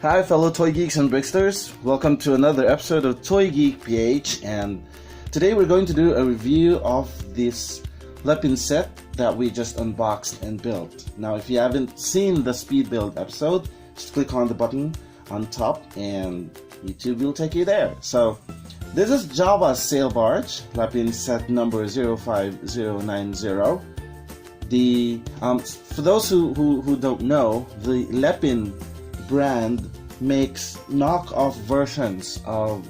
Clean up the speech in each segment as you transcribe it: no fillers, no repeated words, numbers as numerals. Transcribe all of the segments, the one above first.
Hi fellow toy geeks and bricksters, welcome to another episode of ToyGeekPH, and today we're going to do a review of this weapon set that we just unboxed and built. Now if you haven't seen the speed build episode, just click on the button on top and YouTube will take you there. So this is Jabba's sail barge, weapon set number 05090. For those who don't know, the Lepin brand makes knockoff versions of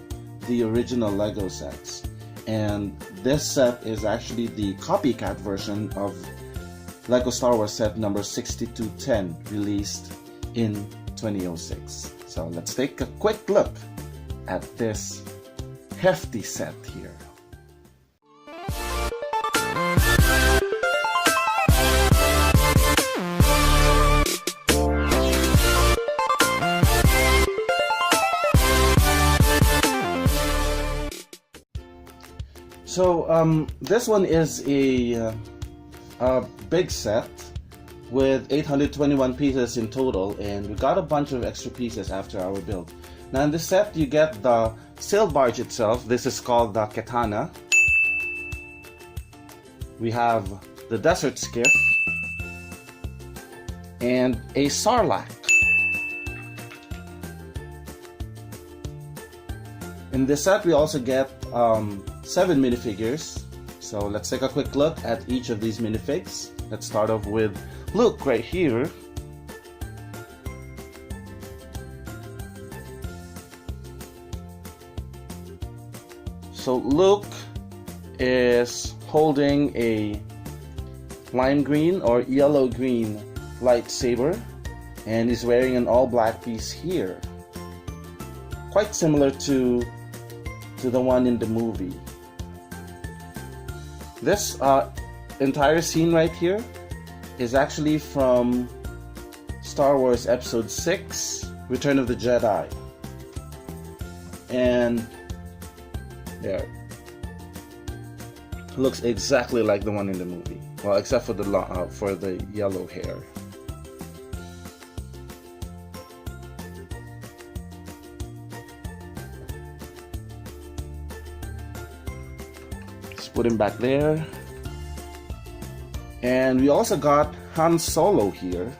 the original Lego sets, and this set is actually the copycat version of Lego Star Wars set number 6210, released in 2006. So let's take a quick look at this hefty set here. So this one is a big set with 821 pieces in total, and we got a bunch of extra pieces after our build. Now in this set you get the sail barge itself. This is called the Katana. We have the desert skiff and a Sarlacc. In this set we also get 7 minifigures. So let's take a quick look at each of these minifigs. Let's start off with Luke right here. So Luke is holding a lime green or yellow green lightsaber, and he's wearing an all black piece here, quite similar to the one in the movie. This entire scene right here is actually from Star Wars Episode 6, Return of the Jedi. And there, looks exactly like the one in the movie. Well, except for the yellow hair. Put him back there. And we also got Han Solo here.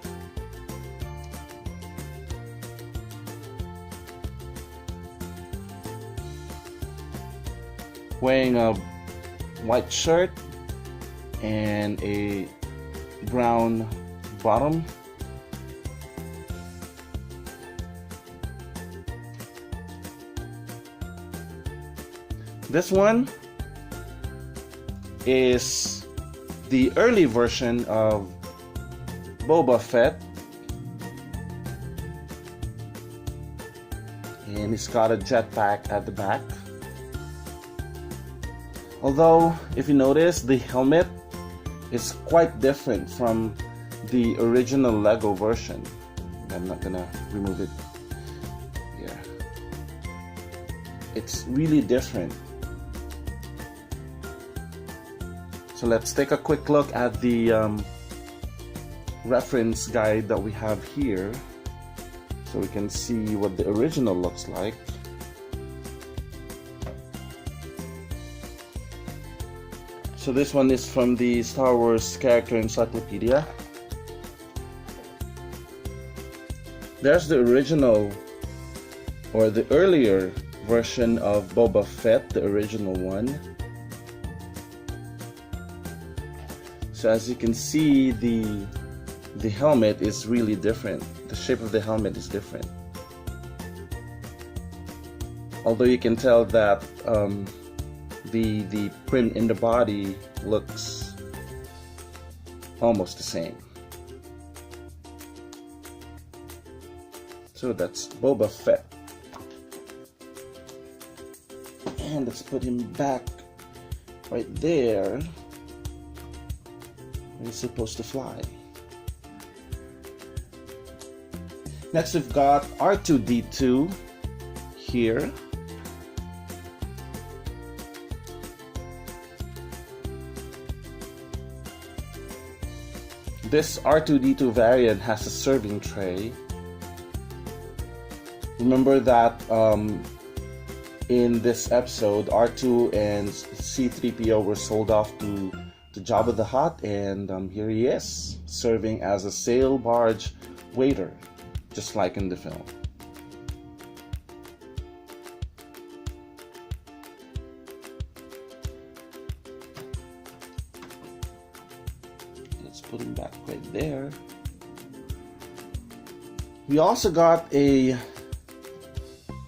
Wearing a white shirt and a brown bottom. This one is the early version of Boba Fett, and it's got a jetpack at the back. Although if you notice, the helmet is quite different from the original Lego version. I'm not gonna remove it here. It's really different. So let's take a quick look at the reference guide that we have here, so we can see what the original looks like. So this one is from the Star Wars Character Encyclopedia. There's the original, or the earlier version of Boba Fett, the original one. So as you can see, the helmet is really different. The shape of the helmet is different. Although you can tell that the print in the body looks almost the same. So that's Boba Fett. And let's put him back right there. He's supposed to fly. Next we've got R2-D2 here. This R2-D2 variant has a serving tray. Remember that in this episode, R2 and C-3PO were sold off to Jabba the Hutt, and here he is, serving as a sail barge waiter, just like in the film. Let's put him back right there. We also got a...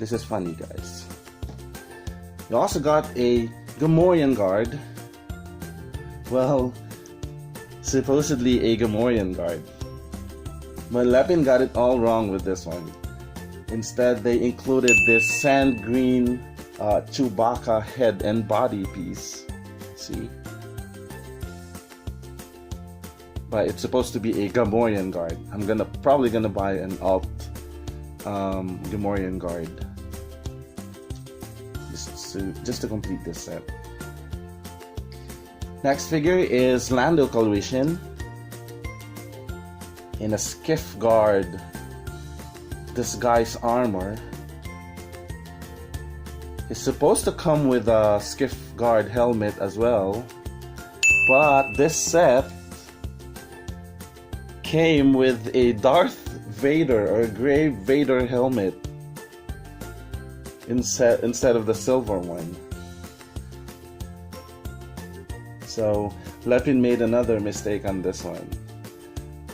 This is funny, guys. We also got a Gamorrean guard. Well, supposedly a Gamorrean guard. But Lepin got it all wrong with this one. Instead, they included this sand green Chewbacca head and body piece. See? But it's supposed to be a Gamorrean guard. I'm probably gonna buy an alt Gamorrean guard just to complete this set. Next figure is Lando Calrissian in a skiff guard disguise armor. It's supposed to come with a skiff guard helmet as well, but this set came with a Darth Vader or Gray Vader helmet instead of the silver one. So Lepin made another mistake on this one.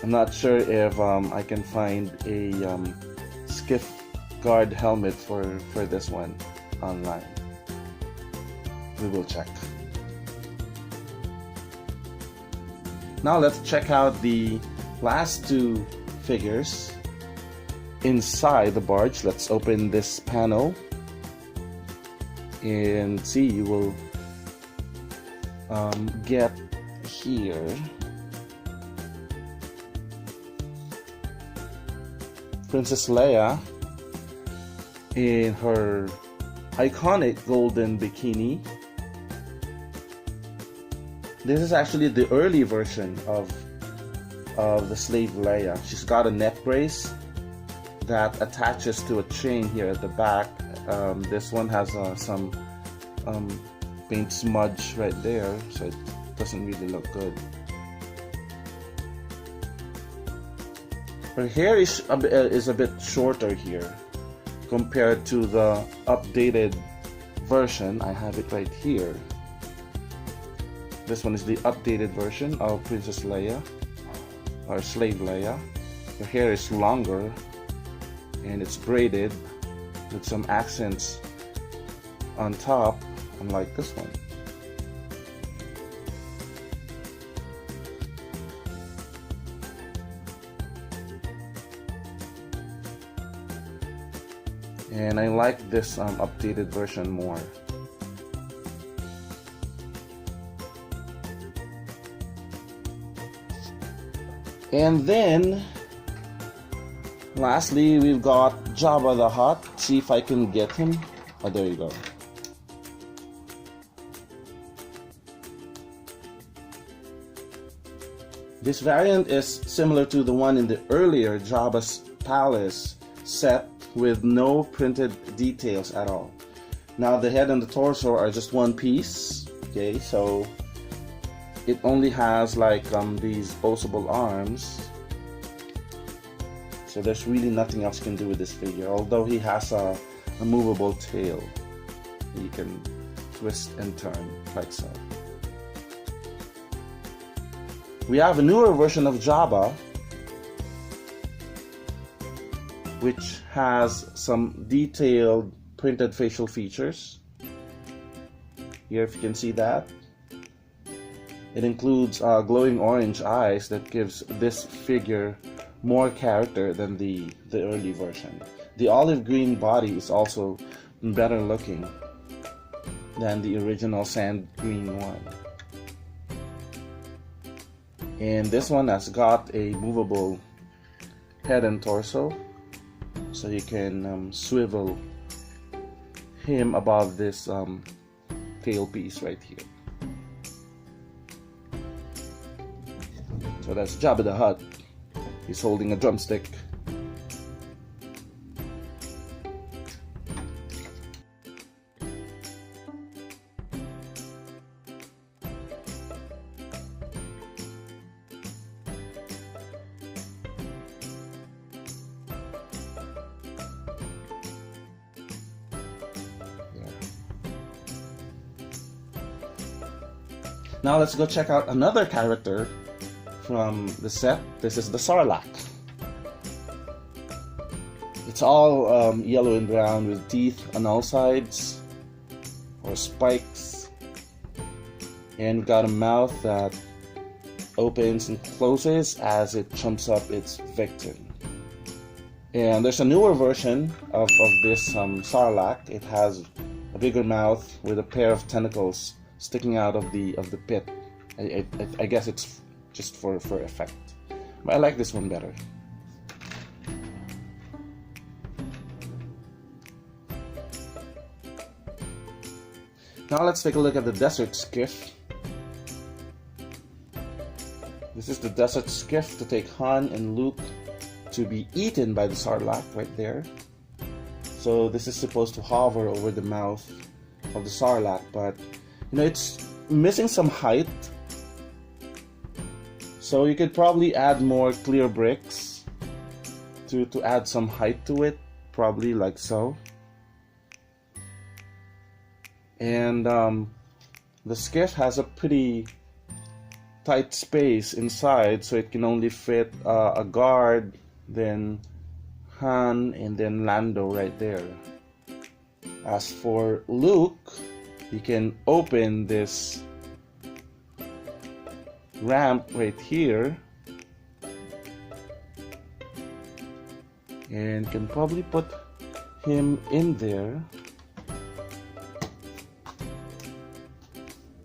I'm not sure if I can find a skiff guard helmet for this one online. We will check. Now let's check out the last two figures inside the barge. Let's open this panel and see. You will get here Princess Leia in her iconic golden bikini. This is actually the early version of the slave Leia. She's got a neck brace that attaches to a chain here at the back. This one has some paint smudge right there, so it doesn't really look good. Her hair is a bit shorter here compared to the updated version. I have it right here. This one is the updated version of Princess Leia, or Slave Leia. Her hair is longer and it's braided with some accents on top, unlike this one. And I like this updated version more. And then lastly, we've got Jabba the Hutt. See if I can get him. Oh, there you go. This variant is similar to the one in the earlier Jabba's Palace set with no printed details at all. Now the head and the torso are just one piece. Okay, so it only has like these posable arms. So there's really nothing else you can do with this figure, although he has a movable tail. You can twist and turn like so. We have a newer version of Jabba, which has some detailed printed facial features. Here, if you can see that. It includes glowing orange eyes that gives this figure more character than the early version. The olive green body is also better looking than the original sand green one. And this one has got a movable head and torso, so you can swivel him above this tail piece right here. So that's Jabba the Hutt. He's holding a drumstick. Now let's go check out another character from the set. This is the Sarlacc. It's all yellow and brown with teeth on all sides, or spikes, and we've got a mouth that opens and closes as it chomps up its victim. And there's a newer version of this Sarlacc. It has a bigger mouth with a pair of tentacles sticking out of the pit. I guess it's just for effect, but I like this one better. Now let's take a look at the desert skiff. This is the desert skiff to take Han and Luke to be eaten by the Sarlacc right there. So this is supposed to hover over the mouth of the Sarlacc, but you know, it's missing some height. So you could probably add more clear bricks to add some height to it, probably like so. And the skiff has a pretty tight space inside, so it can only fit a guard, then Han, and then Lando right there. As for Luke, he can open this ramp right here and can probably put him in there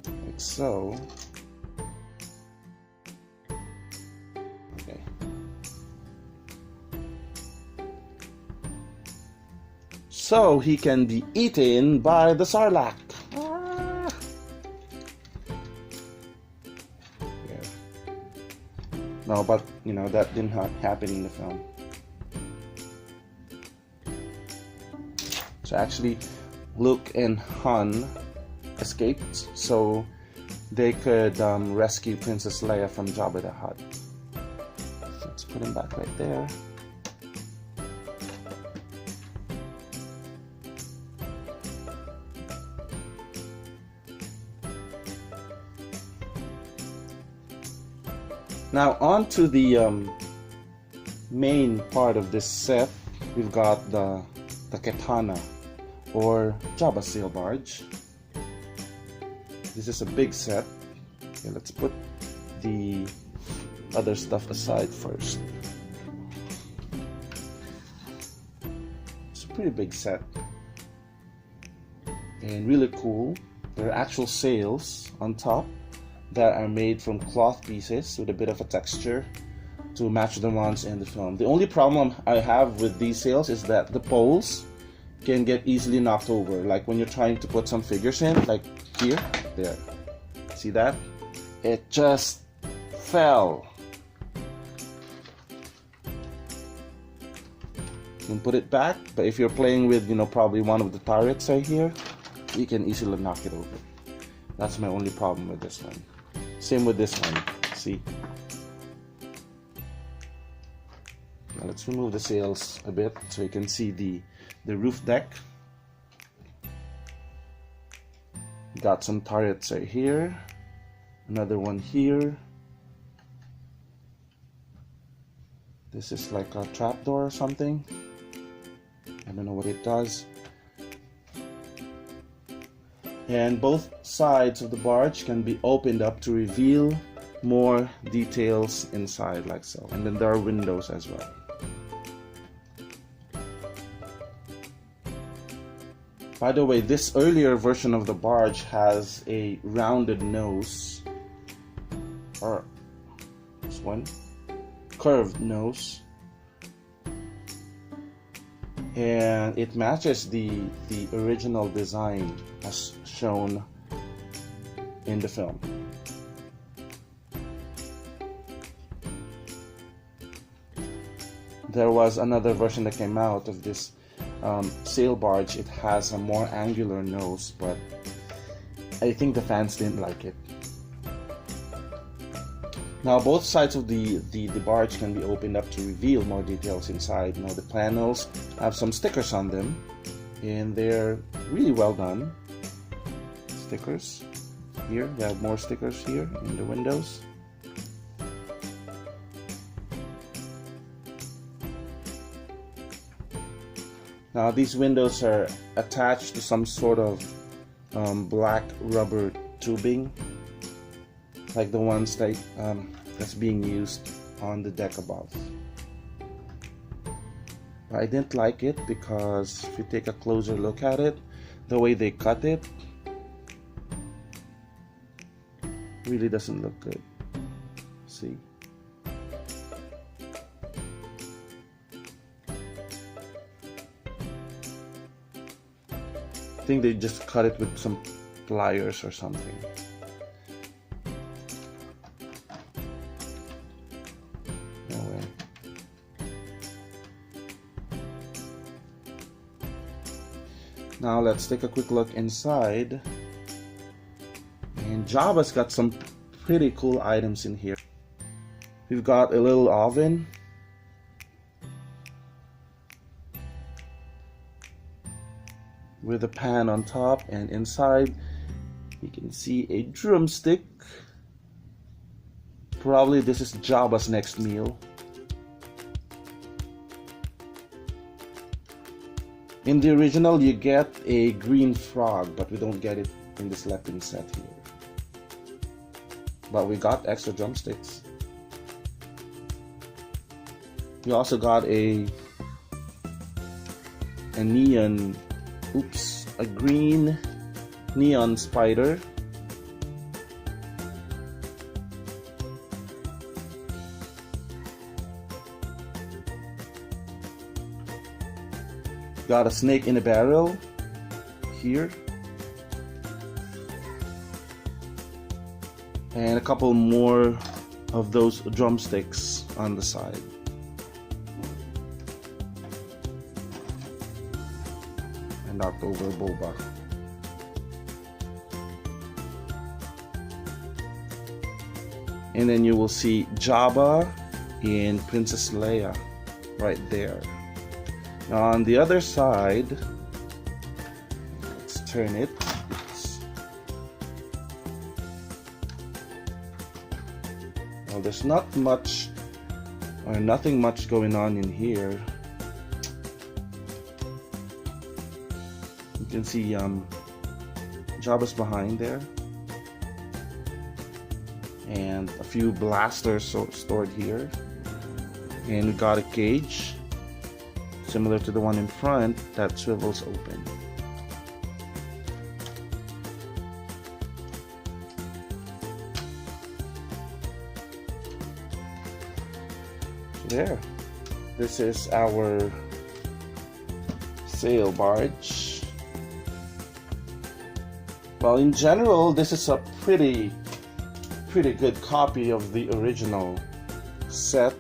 like so. Okay. So he can be eaten by the Sarlacc. No, but you know, that didn't happen in the film. So actually, Luke and Han escaped, so they could rescue Princess Leia from Jabba the Hutt. So let's put him back right there. Now on to the main part of this set. We've got the Katana, or Jabba sail barge. This is a big set. Okay, let's put the other stuff aside first. It's a pretty big set and really cool. There are actual sails on top that are made from cloth pieces with a bit of a texture to match the ones in the film. The only problem I have with these sails is that the poles can get easily knocked over, like when you're trying to put some figures in, like here, there. See that? It just fell. You can put it back, but if you're playing with, you know, probably one of the turrets right here, you can easily knock it over. That's my only problem with this one. Same with this one, see? Now let's remove the sails a bit so you can see the roof deck. Got some turrets right here, another one here. This is like a trapdoor or something. I don't know what it does. And both sides of the barge can be opened up to reveal more details inside, like so. And then there are windows as well. By the way, this earlier version of the barge has a rounded nose, or this one, curved nose, and it matches the original design as shown in the film. There was another version that came out of this sail barge. It has a more angular nose, but I think the fans didn't like it. Now both sides of the barge can be opened up to reveal more details inside. Now the panels have some stickers on them, and they're really well done stickers. Here, we have more stickers here in the windows. Now these windows are attached to some sort of black rubber tubing, like the ones that that's being used on the deck above. I didn't like it because if you take a closer look at it, the way they cut it really doesn't look good. See? I think they just cut it with some pliers or something. No way. Now let's take a quick look inside. And Jabba's got some pretty cool items in here. We've got a little oven. With a pan on top, and inside you can see a drumstick. Probably this is Jabba's next meal. In the original you get a green frog, but we don't get it in this weapon set here. But we got extra drumsticks. We also got a green neon spider. Got a snake in a barrel here. And a couple more of those drumsticks on the side. And knocked over Boba. And then you will see Jabba and Princess Leia right there. Now on the other side, let's turn it. Well, there's not much or nothing much going on in here. You can see Jabba's behind there, and a few blasters stored here, and we got a cage similar to the one in front that swivels open. There, this is our sail barge. Well, in general, this is a pretty good copy of the original set,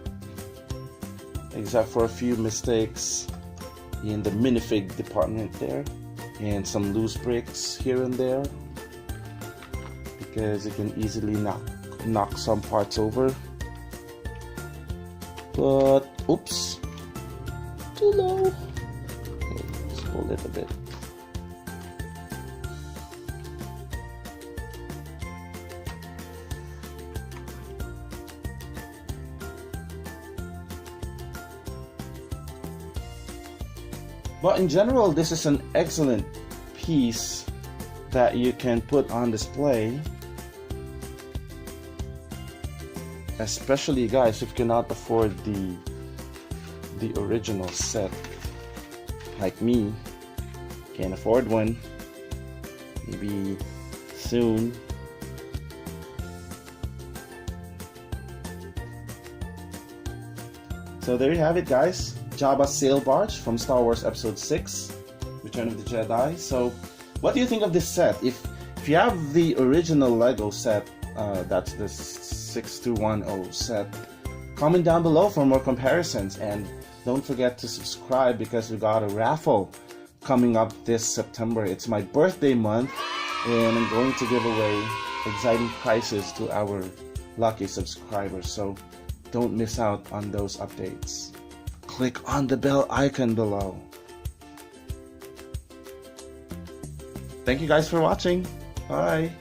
except for a few mistakes in the minifig department there, and some loose bricks here and there, because it can easily knock some parts over. But oops, too low. Okay, let's hold it a bit. But in general, this is an excellent piece that you can put on display, especially guys if you cannot afford the original set, like me. Can't afford one, maybe soon. So there you have it, guys. Jabba's sail barge from Star Wars Episode 6, Return of the Jedi. So what do you think of this set? If you have the original Lego set, that's the 6210 set, comment down below for more comparisons, and don't forget to subscribe because we got a raffle coming up this September. It's my birthday month, and I'm going to give away exciting prizes to our lucky subscribers, so don't miss out on those updates. Click on the bell icon below. Thank you guys for watching. Bye.